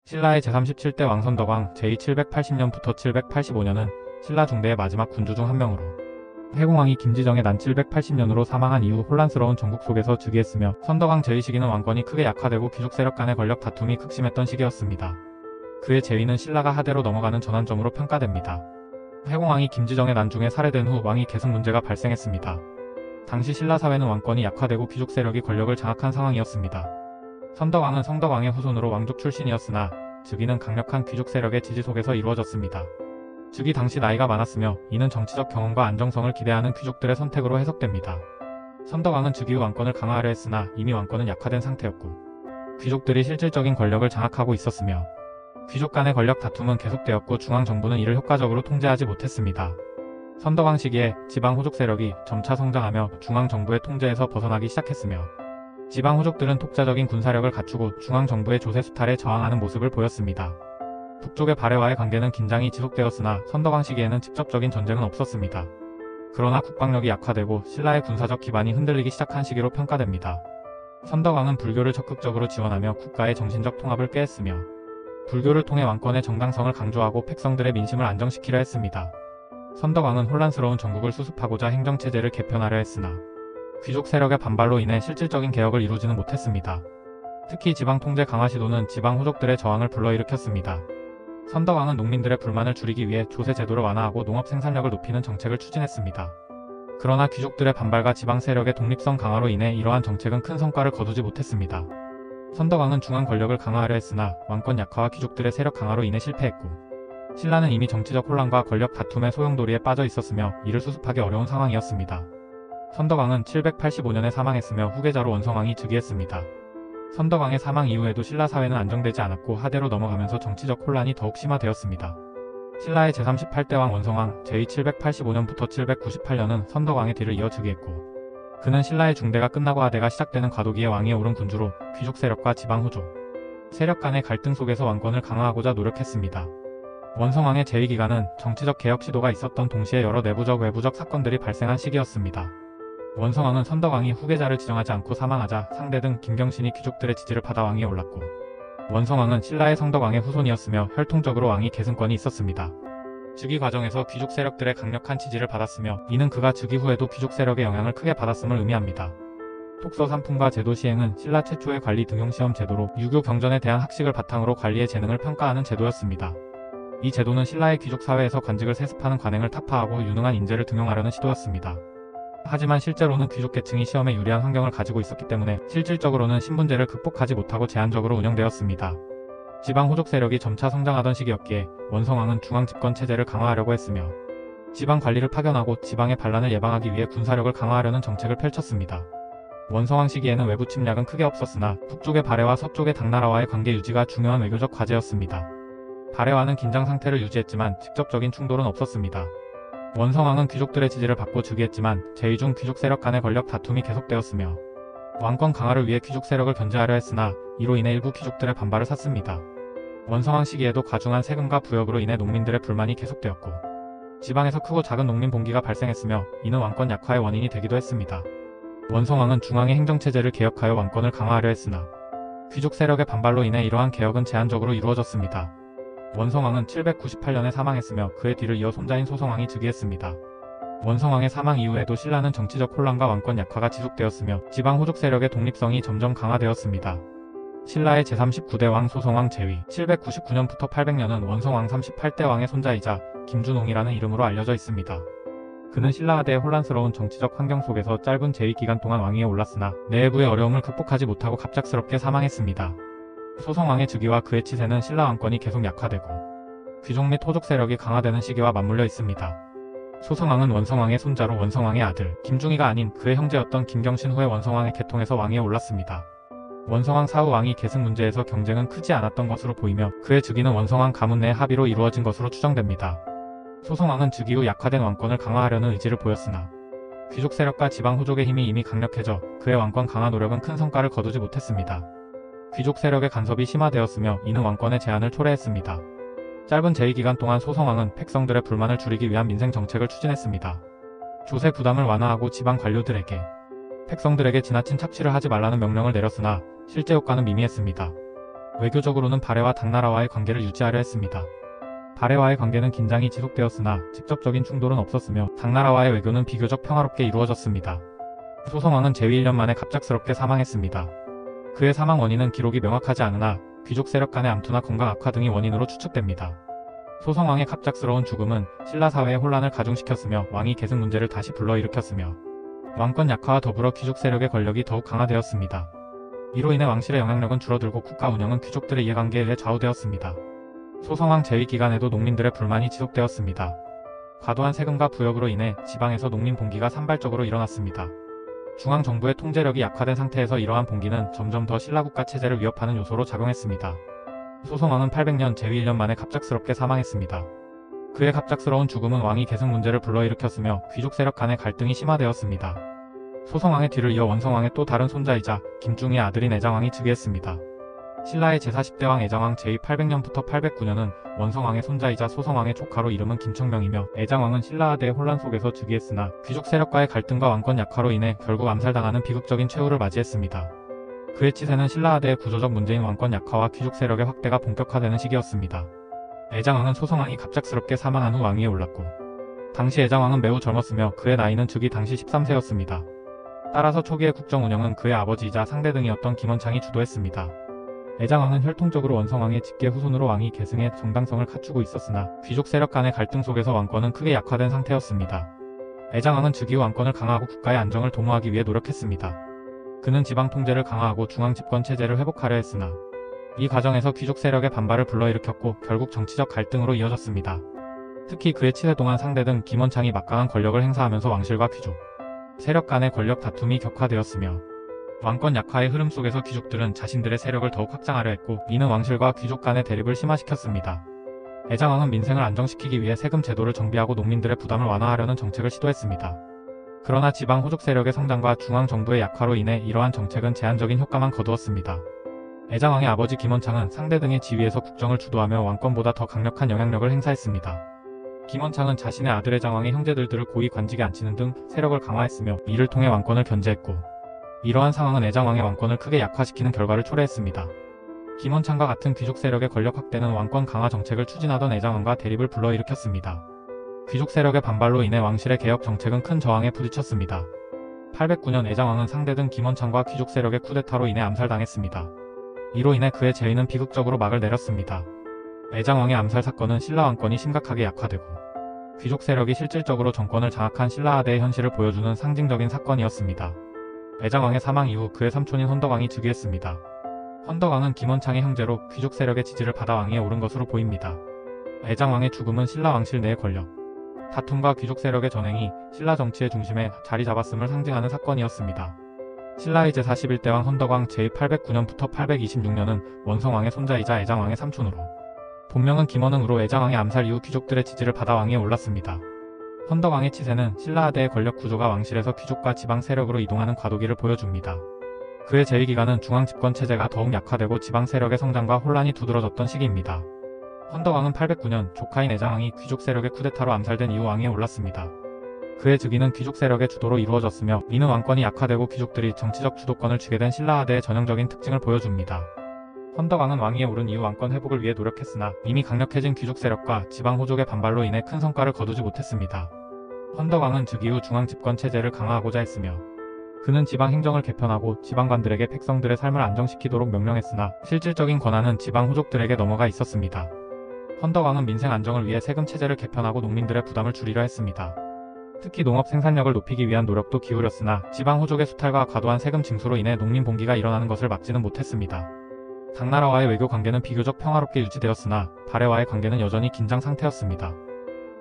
신라의 제37대 왕 선덕왕 제780년부터 785년은 신라 중대의 마지막 군주 중 한 명으로 회공왕이 김지정의 난 780년으로 사망한 이후 혼란스러운 전국 속에서 즉위했으며 선덕왕 제2시기는 왕권이 크게 약화되고 귀족 세력 간의 권력 다툼이 극심했던 시기였습니다. 그의 재위는 신라가 하대로 넘어가는 전환점으로 평가됩니다. 회공왕이 김지정의 난중에 살해된 후 왕위 계승 문제가 발생했습니다. 당시 신라 사회는 왕권이 약화되고 귀족 세력이 권력을 장악한 상황이었습니다. 선덕왕은 성덕왕의 후손으로 왕족 출신이었으나 즉위는 강력한 귀족 세력의 지지 속에서 이루어졌습니다. 즉위 당시 나이가 많았으며 이는 정치적 경험과 안정성을 기대하는 귀족들의 선택으로 해석됩니다. 선덕왕은 즉위 후 왕권을 강화하려 했으나 이미 왕권은 약화된 상태였고 귀족들이 실질적인 권력을 장악하고 있었으며 귀족 간의 권력 다툼은 계속되었고 중앙정부는 이를 효과적으로 통제하지 못했습니다. 선덕왕 시기에 지방 호족 세력이 점차 성장하며 중앙정부의 통제에서 벗어나기 시작했으며 지방 호족들은 독자적인 군사력을 갖추고 중앙정부의 조세 수탈에 저항하는 모습을 보였습니다. 북쪽의 발해와의 관계는 긴장이 지속되었으나 선덕왕 시기에는 직접적인 전쟁은 없었습니다. 그러나 국방력이 약화되고 신라의 군사적 기반이 흔들리기 시작한 시기로 평가됩니다. 선덕왕은 불교를 적극적으로 지원하며 국가의 정신적 통합을 꾀했으며 불교를 통해 왕권의 정당성을 강조하고 백성들의 민심을 안정시키려 했습니다. 선덕왕은 혼란스러운 전국을 수습하고자 행정체제를 개편하려 했으나 귀족 세력의 반발로 인해 실질적인 개혁을 이루지는 못했습니다. 특히 지방 통제 강화 시도는 지방 호족들의 저항을 불러일으켰습니다. 선덕왕은 농민들의 불만을 줄이기 위해 조세 제도를 완화하고 농업 생산력을 높이는 정책을 추진했습니다. 그러나 귀족들의 반발과 지방 세력의 독립성 강화로 인해 이러한 정책은 큰 성과를 거두지 못했습니다. 선덕왕은 중앙 권력을 강화하려 했으나 왕권 약화와 귀족들의 세력 강화로 인해 실패했고 신라는 이미 정치적 혼란과 권력 다툼의 소용돌이에 빠져 있었으며 이를 수습하기 어려운 상황이었습니다. 선덕왕은 785년에 사망했으며 후계자로 원성왕이 즉위했습니다. 선덕왕의 사망 이후에도 신라 사회는 안정되지 않았고 하대로 넘어가면서 정치적 혼란이 더욱 심화되었습니다. 신라의 제38대 왕 원성왕 제785년부터 798년은 선덕왕의 뒤를 이어 즉위했고 그는 신라의 중대가 끝나고 하대가 시작되는 과도기의 왕위에 오른 군주로 귀족 세력과 지방 호족 세력 간의 갈등 속에서 왕권을 강화하고자 노력했습니다. 원성왕의 재위 기간은 정치적 개혁 시도가 있었던 동시에 여러 내부적 외부적 사건들이 발생한 시기였습니다. 원성왕은 선덕왕이 후계자를 지정하지 않고 사망하자 상대 등 김경신이 귀족들의 지지를 받아 왕위에 올랐고 원성왕은 신라의 성덕왕의 후손이었으며 혈통적으로 왕위 계승권이 있었습니다. 즉위 과정에서 귀족 세력들의 강력한 지지를 받았으며 이는 그가 즉위 후에도 귀족 세력의 영향을 크게 받았음을 의미합니다. 톡서 삼품과 제도 시행은 신라 최초의 관리 등용시험 제도로 유교 경전에 대한 학식을 바탕으로 관리의 재능을 평가하는 제도였습니다. 이 제도는 신라의 귀족 사회에서 관직을 세습하는 관행을 타파하고 유능한 인재를 등용하려는 시도였습니다. 하지만 실제로는 귀족 계층이 시험에 유리한 환경을 가지고 있었기 때문에 실질적으로는 신분제를 극복하지 못하고 제한적으로 운영되었습니다. 지방 호족 세력이 점차 성장하던 시기였기에 원성왕은 중앙 집권 체제를 강화하려고 했으며 지방 관리를 파견하고 지방의 반란을 예방하기 위해 군사력을 강화하려는 정책을 펼쳤습니다. 원성왕 시기에는 외부 침략은 크게 없었으나 북쪽의 발해와 서쪽의 당나라와의 관계 유지가 중요한 외교적 과제였습니다. 발해와는 긴장 상태를 유지했지만 직접적인 충돌은 없었습니다. 원성왕은 귀족들의 지지를 받고 즉위했지만 제2중 귀족 세력 간의 권력 다툼이 계속되었으며 왕권 강화를 위해 귀족 세력을 견제하려 했으나 이로 인해 일부 귀족들의 반발을 샀습니다. 원성왕 시기에도 과중한 세금과 부역으로 인해 농민들의 불만이 계속되었고 지방에서 크고 작은 농민 봉기가 발생했으며 이는 왕권 약화의 원인이 되기도 했습니다. 원성왕은 중앙의 행정체제를 개혁하여 왕권을 강화하려 했으나 귀족 세력의 반발로 인해 이러한 개혁은 제한적으로 이루어졌습니다. 원성왕은 798년에 사망했으며 그의 뒤를 이어 손자인 소성왕이 즉위했습니다. 원성왕의 사망 이후에도 신라는 정치적 혼란과 왕권 약화가 지속되었으며 지방 호족 세력의 독립성이 점점 강화되었습니다. 신라의 제39대 왕 소성왕 재위 799년부터 800년은 원성왕 38대 왕의 손자이자 김준홍이라는 이름으로 알려져 있습니다. 그는 신라 하대의 혼란스러운 정치적 환경 속에서 짧은 재위 기간 동안 왕위에 올랐으나 내부의 어려움을 극복하지 못하고 갑작스럽게 사망했습니다. 소성왕의 즉위와 그의 치세는 신라 왕권이 계속 약화되고 귀족 및 호족 세력이 강화되는 시기와 맞물려 있습니다. 소성왕은 원성왕의 손자로 원성왕의 아들 김중희가 아닌 그의 형제였던 김경신 후에 원성왕의 계통에서 왕위에 올랐습니다. 원성왕 사후 왕위 계승 문제에서 경쟁은 크지 않았던 것으로 보이며 그의 즉위는 원성왕 가문 내 합의로 이루어진 것으로 추정됩니다. 소성왕은 즉위 후 약화된 왕권을 강화하려는 의지를 보였으나 귀족 세력과 지방 호족의 힘이 이미 강력해져 그의 왕권 강화 노력은 큰 성과를 거두지 못했습니다. 귀족 세력의 간섭이 심화되었으며 이는 왕권의 제한을 초래했습니다. 짧은 재위 기간 동안 소성왕은 백성들의 불만을 줄이기 위한 민생 정책을 추진했습니다. 조세 부담을 완화하고 지방 관료들에게 백성들에게 지나친 착취를 하지 말라는 명령을 내렸으나 실제 효과는 미미했습니다. 외교적으로는 발해와 당나라와의 관계를 유지하려 했습니다. 발해와의 관계는 긴장이 지속되었으나 직접적인 충돌은 없었으며 당나라와의 외교는 비교적 평화롭게 이루어졌습니다. 소성왕은 재위 1년 만에 갑작스럽게 사망했습니다. 그의 사망 원인은 기록이 명확하지 않으나 귀족 세력 간의 암투나 건강 악화 등이 원인으로 추측됩니다. 소성왕의 갑작스러운 죽음은 신라 사회에 혼란을 가중시켰으며 왕위 계승 문제를 다시 불러일으켰으며 왕권 약화와 더불어 귀족 세력의 권력이 더욱 강화되었습니다. 이로 인해 왕실의 영향력은 줄어들고 국가 운영은 귀족들의 이해관계에 의해 좌우되었습니다. 소성왕 재위 기간에도 농민들의 불만이 지속되었습니다. 과도한 세금과 부역으로 인해 지방에서 농민 봉기가 산발적으로 일어났습니다. 중앙정부의 통제력이 약화된 상태에서 이러한 봉기는 점점 더 신라국가 체제를 위협하는 요소로 작용했습니다. 소성왕은 800년 재위 1년 만에 갑작스럽게 사망했습니다. 그의 갑작스러운 죽음은 왕위 계승 문제를 불러일으켰으며 귀족 세력 간의 갈등이 심화되었습니다. 소성왕의 뒤를 이어 원성왕의 또 다른 손자이자 김중의 아들인 애장왕이 즉위했습니다. 신라의 제40대 왕 애장왕 재위 800년부터 809년은 원성왕의 손자이자 소성왕의 조카로 이름은 김청명이며 애장왕은 신라하대의 혼란 속에서 즉위했으나 귀족 세력과의 갈등과 왕권 약화로 인해 결국 암살당하는 비극적인 최후를 맞이했습니다. 그의 치세는 신라하대의 구조적 문제인 왕권 약화와 귀족 세력의 확대가 본격화되는 시기였습니다. 애장왕은 소성왕이 갑작스럽게 사망한 후 왕위에 올랐고 당시 애장왕은 매우 젊었으며 그의 나이는 즉위 당시 13세였습니다. 따라서 초기의 국정 운영은 그의 아버지이자 상대 등이었던 김원창이 주도했습니다. 애장왕은 혈통적으로 원성왕의 직계 후손으로 왕위 계승의 정당성을 갖추고 있었으나 귀족 세력 간의 갈등 속에서 왕권은 크게 약화된 상태였습니다. 애장왕은 즉위 후 왕권을 강화하고 국가의 안정을 도모하기 위해 노력했습니다. 그는 지방 통제를 강화하고 중앙 집권 체제를 회복하려 했으나 이 과정에서 귀족 세력의 반발을 불러일으켰고 결국 정치적 갈등으로 이어졌습니다. 특히 그의 치세 동안 상대 등 김원창이 막강한 권력을 행사하면서 왕실과 귀족 세력 간의 권력 다툼이 격화되었으며 왕권 약화의 흐름 속에서 귀족들은 자신들의 세력을 더욱 확장하려 했고 이는 왕실과 귀족 간의 대립을 심화시켰습니다. 애장왕은 민생을 안정시키기 위해 세금 제도를 정비하고 농민들의 부담을 완화하려는 정책을 시도했습니다. 그러나 지방 호족 세력의 성장과 중앙 정부의 약화로 인해 이러한 정책은 제한적인 효과만 거두었습니다. 애장왕의 아버지 김원창은 상대 등의 지위에서 국정을 주도하며 왕권보다 더 강력한 영향력을 행사했습니다. 김원창은 자신의 아들 애장왕의 형제들을 고위 관직에 앉히는 등 세력을 강화했으며 이를 통해 왕권을 견제했고 이러한 상황은 애장왕의 왕권을 크게 약화시키는 결과를 초래했습니다. 김원창과 같은 귀족 세력의 권력 확대는 왕권 강화 정책을 추진하던 애장왕과 대립을 불러일으켰습니다. 귀족 세력의 반발로 인해 왕실의 개혁 정책은 큰 저항에 부딪혔습니다. 809년 애장왕은 상대 등 김원창과 귀족 세력의 쿠데타로 인해 암살당했습니다. 이로 인해 그의 재위는 비극적으로 막을 내렸습니다. 애장왕의 암살 사건은 신라 왕권이 심각하게 약화되고 귀족 세력이 실질적으로 정권을 장악한 신라하대의 현실을 보여주는 상징적인 사건이었습니다. 애장왕의 사망 이후 그의 삼촌인 헌덕왕이 즉위했습니다. 헌덕왕은 김원창의 형제로 귀족 세력의 지지를 받아 왕위에 오른 것으로 보입니다. 애장왕의 죽음은 신라 왕실 내의 권력 다툼과 귀족 세력의 전횡이 신라 정치의 중심에 자리 잡았음을 상징하는 사건이었습니다. 신라의 제41대 왕 헌덕왕 제809년부터 826년은 원성왕의 손자이자 애장왕의 삼촌으로 본명은 김원흥으로 애장왕의 암살 이후 귀족들의 지지를 받아 왕위에 올랐습니다. 헌덕왕의 치세는 신라하대의 권력 구조가 왕실에서 귀족과 지방 세력으로 이동하는 과도기를 보여줍니다. 그의 재위 기간은 중앙 집권 체제가 더욱 약화되고 지방 세력의 성장과 혼란이 두드러졌던 시기입니다. 헌덕왕은 809년 조카인 애장왕이 귀족 세력의 쿠데타로 암살된 이후 왕위에 올랐습니다. 그의 즉위는 귀족 세력의 주도로 이루어졌으며 이는 왕권이 약화되고 귀족들이 정치적 주도권을 쥐게 된 신라하대의 전형적인 특징을 보여줍니다. 헌덕왕은 왕위에 오른 이후 왕권 회복을 위해 노력했으나 이미 강력해진 귀족 세력과 지방 호족의 반발로 인해 큰 성과를 거두지 못했습니다. 헌덕왕은 즉위 후 중앙 집권 체제를 강화하고자 했으며 그는 지방 행정을 개편하고 지방관들에게 백성들의 삶을 안정시키도록 명령했으나 실질적인 권한은 지방 호족들에게 넘어가 있었습니다. 헌덕왕은 민생 안정을 위해 세금 체제를 개편하고 농민들의 부담을 줄이려 했습니다. 특히 농업 생산력을 높이기 위한 노력도 기울였으나 지방 호족의 수탈과 과도한 세금 징수로 인해 농민 봉기가 일어나는 것을 막지는 못했습니다. 당나라와의 외교 관계는 비교적 평화롭게 유지되었으나 발해와의 관계는 여전히 긴장 상태였습니다.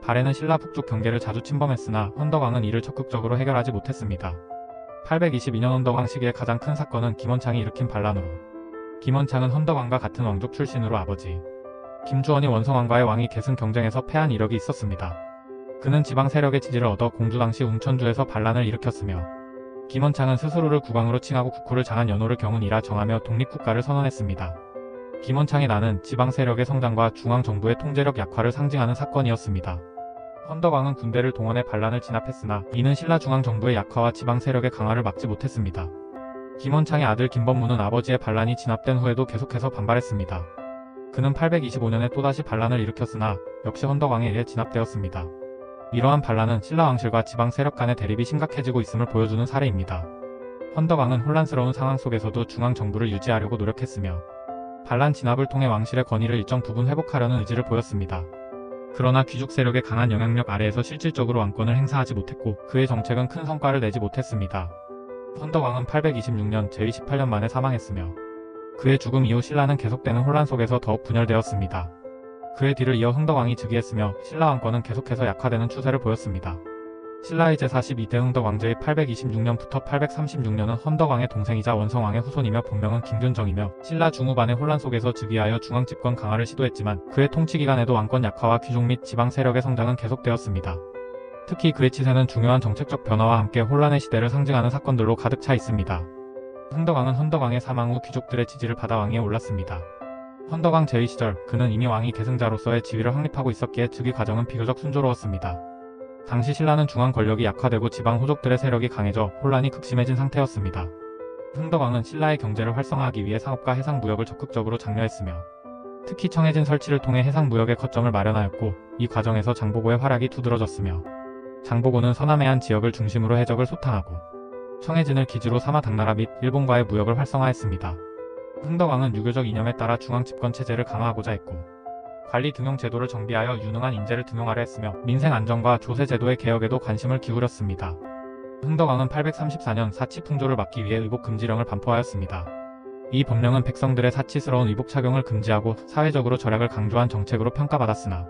발해는 신라 북쪽 경계를 자주 침범했으나 헌덕왕은 이를 적극적으로 해결하지 못했습니다. 822년 헌덕왕 시기의 가장 큰 사건은 김원창이 일으킨 반란으로 김원창은 헌덕왕과 같은 왕족 출신으로 아버지 김주원이 원성왕과의 왕위 계승 경쟁에서 패한 이력이 있었습니다. 그는 지방 세력의 지지를 얻어 공주 당시 웅천주에서 반란을 일으켰으며 김원창은 스스로를 국왕으로 칭하고 국호를 장한 연호를 경훈이라 정하며 독립국가를 선언했습니다. 김원창의 난은 지방 세력의 성장과 중앙 정부의 통제력 약화를 상징하는 사건이었습니다. 헌덕왕은 군대를 동원해 반란을 진압했으나 이는 신라 중앙 정부의 약화와 지방 세력의 강화를 막지 못했습니다. 김원창의 아들 김범무는 아버지의 반란이 진압된 후에도 계속해서 반발했습니다. 그는 825년에 또다시 반란을 일으켰으나 역시 헌덕왕에 의해 진압되었습니다. 이러한 반란은 신라왕실과 지방 세력 간의 대립이 심각해지고 있음을 보여주는 사례입니다. 헌덕왕은 혼란스러운 상황 속에서도 중앙정부를 유지하려고 노력했으며 반란 진압을 통해 왕실의 권위를 일정 부분 회복하려는 의지를 보였습니다. 그러나 귀족 세력의 강한 영향력 아래에서 실질적으로 왕권을 행사하지 못했고 그의 정책은 큰 성과를 내지 못했습니다. 헌덕왕은 826년 제위 18년 만에 사망했으며 그의 죽음 이후 신라는 계속되는 혼란 속에서 더욱 분열되었습니다. 그의 뒤를 이어 흥덕왕이 즉위했으며 신라 왕권은 계속해서 약화되는 추세를 보였습니다. 신라의 제42대 흥덕왕제의 826년부터 836년은 헌덕왕의 동생이자 원성왕의 후손이며 본명은 김균정이며 신라 중후반의 혼란 속에서 즉위하여 중앙집권 강화를 시도했지만 그의 통치기간에도 왕권 약화와 귀족 및 지방 세력의 성장은 계속되었습니다. 특히 그의 치세는 중요한 정책적 변화와 함께 혼란의 시대를 상징하는 사건들로 가득 차 있습니다. 흥덕왕은 헌덕왕의 사망 후 귀족들의 지지를 받아 왕위에 올랐습니다. 헌덕왕 제위 시절 그는 이미 왕위 계승자로서의 지위를 확립하고 있었기에 즉위 과정은 비교적 순조로웠습니다. 당시 신라는 중앙 권력이 약화되고 지방 호족들의 세력이 강해져 혼란이 극심해진 상태였습니다. 흥덕왕은 신라의 경제를 활성화하기 위해 상업과 해상무역을 적극적으로 장려했으며 특히 청해진 설치를 통해 해상무역의 거점을 마련하였고 이 과정에서 장보고의 활약이 두드러졌으며 장보고는 서남해안 지역을 중심으로 해적을 소탕하고 청해진을 기지로 삼아 당나라 및 일본과의 무역을 활성화했습니다. 흥덕왕은 유교적 이념에 따라 중앙집권 체제를 강화하고자 했고 관리 등용 제도를 정비하여 유능한 인재를 등용하려 했으며 민생 안정과 조세 제도의 개혁에도 관심을 기울였습니다. 흥덕왕은 834년 사치 풍조를 막기 위해 의복 금지령을 반포하였습니다. 이 법령은 백성들의 사치스러운 의복 착용을 금지하고 사회적으로 절약을 강조한 정책으로 평가받았으나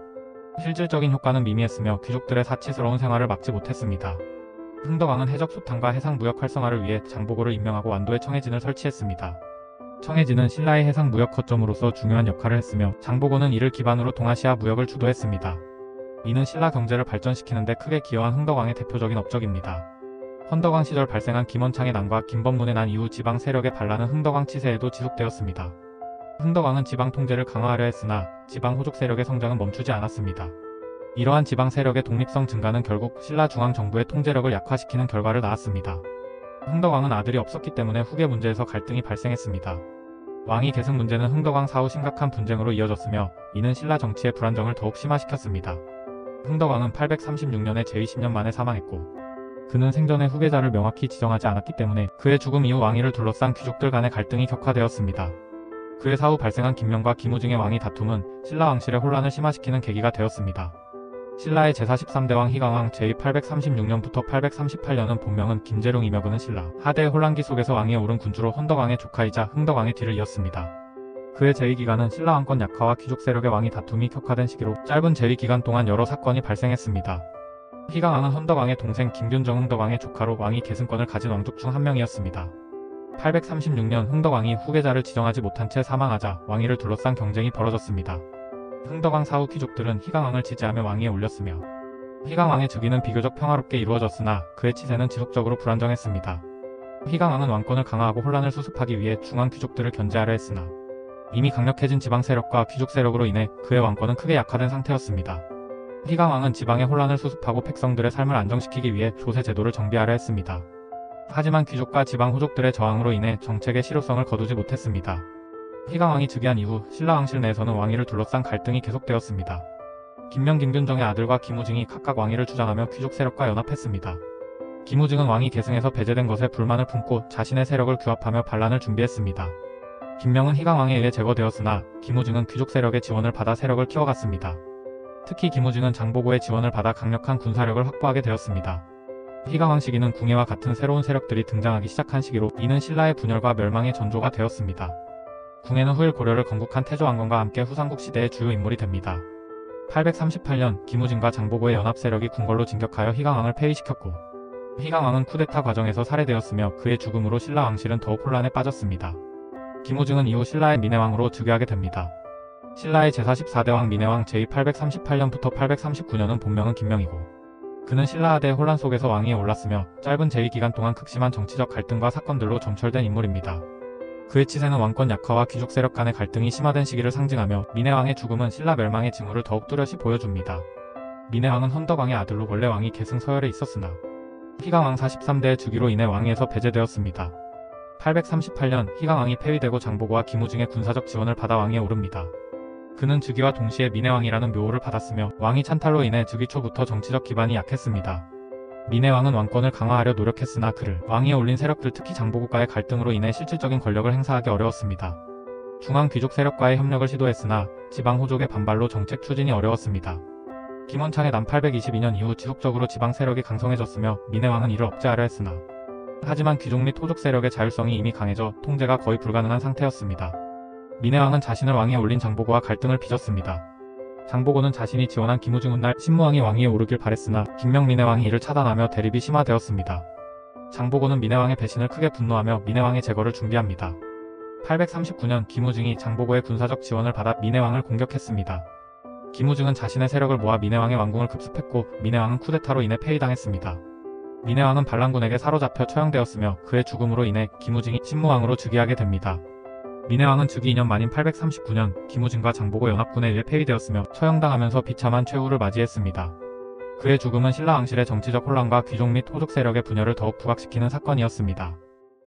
실질적인 효과는 미미했으며 귀족들의 사치스러운 생활을 막지 못했습니다. 흥덕왕은 해적 소탕과 해상무역 활성화를 위해 장보고를 임명하고 완도에 청해진을 설치했습니다. 청해진은 신라의 해상무역 거점으로서 중요한 역할을 했으며 장보고는 이를 기반으로 동아시아 무역을 주도했습니다. 이는 신라 경제를 발전시키는 데 크게 기여한 흥덕왕의 대표적인 업적입니다. 헌덕왕 시절 발생한 김원창의 난과 김범문의 난 이후 지방 세력의 반란은 흥덕왕 치세에도 지속되었습니다. 흥덕왕은 지방 통제를 강화하려 했으나 지방 호족 세력의 성장은 멈추지 않았습니다. 이러한 지방 세력의 독립성 증가는 결국 신라 중앙정부의 통제력을 약화시키는 결과를 낳았습니다. 흥덕왕은 아들이 없었기 때문에 후계 문제에서 갈등이 발생했습니다. 왕위 계승 문제는 흥덕왕 사후 심각한 분쟁으로 이어졌으며 이는 신라 정치의 불안정을 더욱 심화시켰습니다. 흥덕왕은 836년에 제위 10년 만에 사망했고 그는 생전에 후계자를 명확히 지정하지 않았기 때문에 그의 죽음 이후 왕위를 둘러싼 귀족들 간의 갈등이 격화되었습니다. 그의 사후 발생한 김명과 김우징의 왕위 다툼은 신라 왕실의 혼란을 심화시키는 계기가 되었습니다. 신라의 제43대 왕 희강왕 제위 836년부터 838년은 본명은 김재룡이며 그는 신라 하대의 혼란기 속에서 왕위에 오른 군주로 헌덕왕의 조카이자 흥덕왕의 뒤를 이었습니다. 그의 제위기간은 신라 왕권 약화와 귀족 세력의 왕위 다툼이 격화된 시기로 짧은 제위기간 동안 여러 사건이 발생했습니다. 희강왕은 헌덕왕의 동생 김균정 흥덕왕의 조카로 왕위 계승권을 가진 왕족 중 한 명이었습니다. 836년 흥덕왕이 후계자를 지정하지 못한 채 사망하자 왕위를 둘러싼 경쟁이 벌어졌습니다. 흥덕왕 사후 귀족들은 희강왕을 지지하며 왕위에 올렸으며 희강왕의 즉위는 비교적 평화롭게 이루어졌으나 그의 치세는 지속적으로 불안정했습니다. 희강왕은 왕권을 강화하고 혼란을 수습하기 위해 중앙 귀족들을 견제하려 했으나 이미 강력해진 지방 세력과 귀족 세력으로 인해 그의 왕권은 크게 약화된 상태였습니다. 희강왕은 지방의 혼란을 수습하고 백성들의 삶을 안정시키기 위해 조세 제도를 정비하려 했습니다. 하지만 귀족과 지방 호족들의 저항으로 인해 정책의 실효성을 거두지 못했습니다. 희강왕이 즉위한 이후 신라 왕실 내에서는 왕위를 둘러싼 갈등이 계속되었습니다. 김명 김균정의 아들과 김우징이 각각 왕위를 주장하며 귀족 세력과 연합했습니다. 김우징은 왕위 계승에서 배제된 것에 불만을 품고 자신의 세력을 규합하며 반란을 준비했습니다. 김명은 희강왕에 의해 제거되었으나 김우징은 귀족 세력의 지원을 받아 세력을 키워갔습니다. 특히 김우징은 장보고의 지원을 받아 강력한 군사력을 확보하게 되었습니다. 희강왕 시기는 궁예와 같은 새로운 세력들이 등장하기 시작한 시기로 이는 신라의 분열과 멸망의 전조가 되었습니다. 궁예는 후일 고려를 건국한 태조왕건과 함께 후삼국 시대의 주요 인물이 됩니다. 838년 김우징과 장보고의 연합 세력이 궁궐로 진격하여 희강왕을 폐위시켰고 희강왕은 쿠데타 과정에서 살해되었으며 그의 죽음으로 신라 왕실은 더욱 혼란에 빠졌습니다. 김우징은 이후 신라의 민해왕으로 즉위하게 됩니다. 신라의 제44대 왕 민해왕 제위 838년부터 839년은 본명은 김명이고 그는 신라하대의 혼란 속에서 왕위에 올랐으며 짧은 제위 기간 동안 극심한 정치적 갈등과 사건들로 점철된 인물입니다. 그의 치세는 왕권 약화와 귀족 세력 간의 갈등이 심화된 시기를 상징하며 민해왕의 죽음은 신라 멸망의 징후를 더욱 뚜렷이 보여줍니다. 민해왕은 헌덕왕의 아들로 원래 왕위 계승 서열에 있었으나 희강왕 43대의 즉위로 인해 왕위에서 배제되었습니다. 838년 희강왕이 폐위되고 장보고와 김우중의 군사적 지원을 받아 왕위에 오릅니다. 그는 즉위와 동시에 민해왕이라는 묘호를 받았으며 왕위 찬탈로 인해 즉위 초부터 정치적 기반이 약했습니다. 민해왕은 왕권을 강화하려 노력했으나 그를 왕위에 올린 세력들 특히 장보고과의 갈등으로 인해 실질적인 권력을 행사하기 어려웠습니다. 중앙 귀족 세력과의 협력을 시도했으나 지방 호족의 반발로 정책 추진이 어려웠습니다. 김원창의 남 822년 이후 지속적으로 지방 세력이 강성해졌으며 민해왕은 이를 억제하려 했으나 하지만 귀족 및 호족 세력의 자율성이 이미 강해져 통제가 거의 불가능한 상태였습니다. 민해왕은 자신을 왕위에 올린 장보고와 갈등을 빚었습니다. 장보고는 자신이 지원한 김우중 훗날 신무왕이 왕위에 오르길 바랬으나 김명민해왕이 이를 차단하며 대립이 심화되었습니다. 장보고는 민해왕의 배신을 크게 분노하며 민해왕의 제거를 준비합니다. 839년 김우중이 장보고의 군사적 지원을 받아 민해왕을 공격했습니다. 김우중은 자신의 세력을 모아 민해왕의 왕궁을 급습했고 민해왕은 쿠데타로 인해 폐위당했습니다. 민해왕은 반란군에게 사로잡혀 처형되었으며 그의 죽음으로 인해 김우중이 신무왕으로 즉위하게 됩니다. 민해왕은 즉위 2년 만인 839년 김우중과 장보고 연합군에 의해 폐위되었으며 처형당하면서 비참한 최후를 맞이했습니다. 그의 죽음은 신라 왕실의 정치적 혼란과 귀족 및 호족 세력의 분열을 더욱 부각시키는 사건이었습니다.